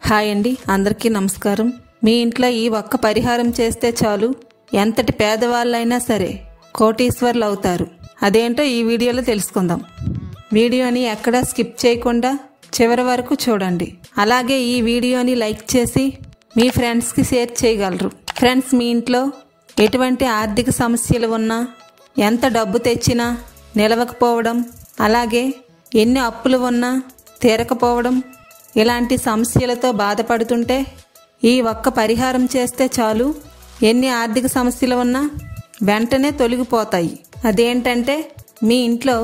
Hi అండి, అందరికీ నమస్కారం. మీ ఇంట్లో ఈ ఒక్క పరిహారం చేస్తే చాలు ఎంతటి పేదవాళ్ళైనా సరే కోటీశ్వర్లు అవుతారు. అదేంటో ఈ వీడియోలో తెలుసుకుందాం. వీడియోని ఎక్కడా స్కిప్ చేయకుండా చివరి వరకు చూడండి. అలాగే ఈ వీడియోని లైక్ చేసి మీ ఫ్రెండ్స్కి షేర్ చేయగలరు. ఫ్రెండ్స్, మీ ఇంట్లో ఎటువంటి ఆర్థిక సమస్యలు ఉన్నా, ఎంత డబ్బు తెచ్చినా నిలవకపోవడం, అలాగే ఎన్ని అప్పులు ఉన్నా తీరకపోవడం, ఇలాంటి సమస్యలతో బాధపడుతుంటే ఈ ఒక్క పరిహారం చేస్తే చాలు ఎన్ని ఆర్థిక సమస్యలు ఉన్నా వెంటనే తొలగిపోతాయి. అదేంటంటే, మీ ఇంట్లో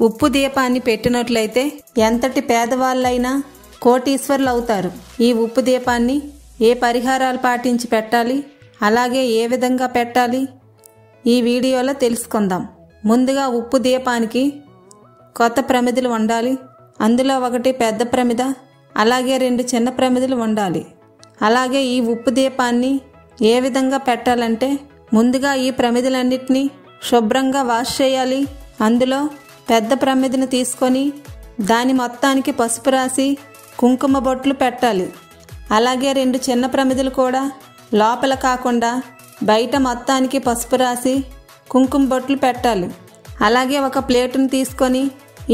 ఉప్పు దీపాన్ని పెట్టినట్లయితే ఎంతటి పేదవాళ్ళైనా కోటీశ్వర్లు అవుతారు. ఈ ఉప్పు దీపాన్ని ఏ పరిహారాలు పాటించి పెట్టాలి, అలాగే ఏ విధంగా పెట్టాలి ఈ వీడియోలో తెలుసుకుందాం. ముందుగా ఉప్పు దీపానికి కొత్త ప్రమిదలు ఉండాలి. అందులో ఒకటి పెద్ద ప్రమిద, అలాగే 2 చిన్న ప్రమిదలు ఉండాలి. అలాగే ఈ ఉప్పు దీపాన్ని ఏ విధంగా పెట్టాలంటే, ముందుగా ఈ ప్రమిదలన్నిటినీ శుభ్రంగా వాష్ చేయాలి. అందులో పెద్ద ప్రమిదను తీసుకొని దాని మొత్తానికి పసుపు రాసి కుంకుమ బొట్లు పెట్టాలి. అలాగే 2 చిన్న ప్రమిదలు కూడా లోపల కాకుండా బయట మొత్తానికి పసుపు రాసి కుంకుమ బొట్లు పెట్టాలి. అలాగే ఒక ప్లేటును తీసుకొని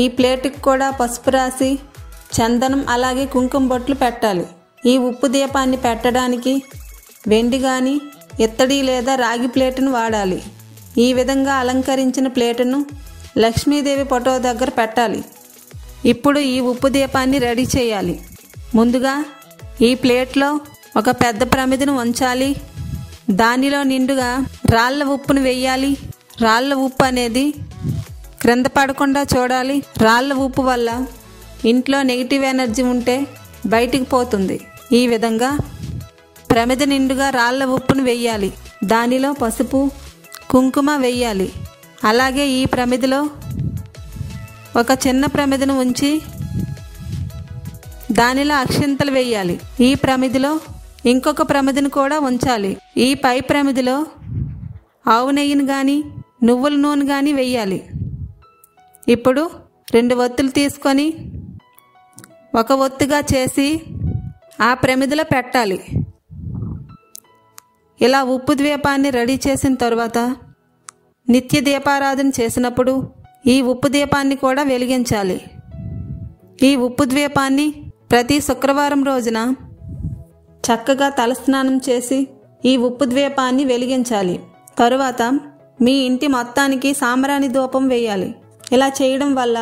ఈ ప్లేటుకి కూడా పసుపు రాసి చందనం అలాగే కుంకుమ బొట్లు పెట్టాలి. ఈ ఉప్పు దీపాన్ని పెట్టడానికి వెండి కానీ ఇత్తడి లేదా రాగి ప్లేటును వాడాలి. ఈ విధంగా అలంకరించిన ప్లేటును లక్ష్మీదేవి ఫోటో దగ్గర పెట్టాలి. ఇప్పుడు ఈ ఉప్పు దీపాన్ని రెడీ చేయాలి. ముందుగా ఈ ప్లేట్లో ఒక పెద్ద ప్రమిదను ఉంచాలి. దానిలో నిండుగా రాళ్ళ ఉప్పును వేయాలి. రాళ్ళ ఉప్పు అనేది క్రింద పడకుండా చూడాలి. రాళ్ళ ఉప్పు వల్ల ఇంట్లో నెగిటివ్ ఎనర్జీ ఉంటే బయటికి పోతుంది. ఈ విధంగా ప్రమిద నిండుగా రాళ్ళ ఉప్పును వేయాలి. దానిలో పసుపు కుంకుమ వేయాలి. అలాగే ఈ ప్రమిదలో ఒక చిన్న ప్రమిదను ఉంచి దానిలో అక్షింతలు వేయాలి. ఈ ప్రమిదలో ఇంకొక ప్రమిదను కూడా ఉంచాలి. ఈ పై ప్రమిదలో ఆవు నెయ్యిని కానీ నువ్వుల నూనె కానీ వేయాలి. ఇప్పుడు 2 ఒత్తులు తీసుకొని ఒక ఒత్తుగా చేసి ఆ ప్రమిదలో పెట్టాలి. ఇలా ఉప్పు దీపాన్ని రెడీ చేసిన తర్వాత నిత్య దీపారాధన చేసినప్పుడు ఈ ఉప్పు దీపాన్ని కూడా వెలిగించాలి. ఈ ఉప్పు దీపాన్ని ప్రతి శుక్రవారం రోజున చక్కగా తలస్నానం చేసి ఈ ఉప్పు దీపాన్ని వెలిగించాలి. తరువాత మీ ఇంటి మొత్తానికి సాంబ్రాణి ధూపం వేయాలి. ఇలా చేయడం వల్ల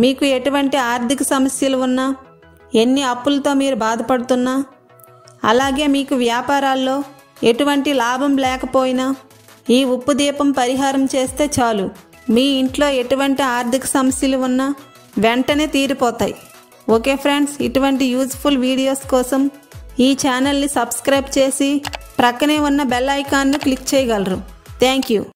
మీకు ఎటువంటి ఆర్థిక సమస్యలు ఉన్నా, ఎన్ని అప్పులతో మీరు బాధపడుతున్నా, అలాగే మీకు వ్యాపారాల్లో ఎటువంటి లాభం లేకపోయినా ఈ ఉప్పు దీపం పరిహారం చేస్తే చాలు మీ ఇంట్లో ఎటువంటి ఆర్థిక సమస్యలు ఉన్నా వెంటనే తీరిపోతాయి. ఓకే ఫ్రెండ్స్, ఇటువంటి యూజ్ఫుల్ వీడియోస్ కోసం ఈ ఛానల్ని సబ్స్క్రైబ్ చేసి ప్రక్కనే ఉన్న బెల్ ఐకాన్ను క్లిక్ చేయగలరు. Thank you.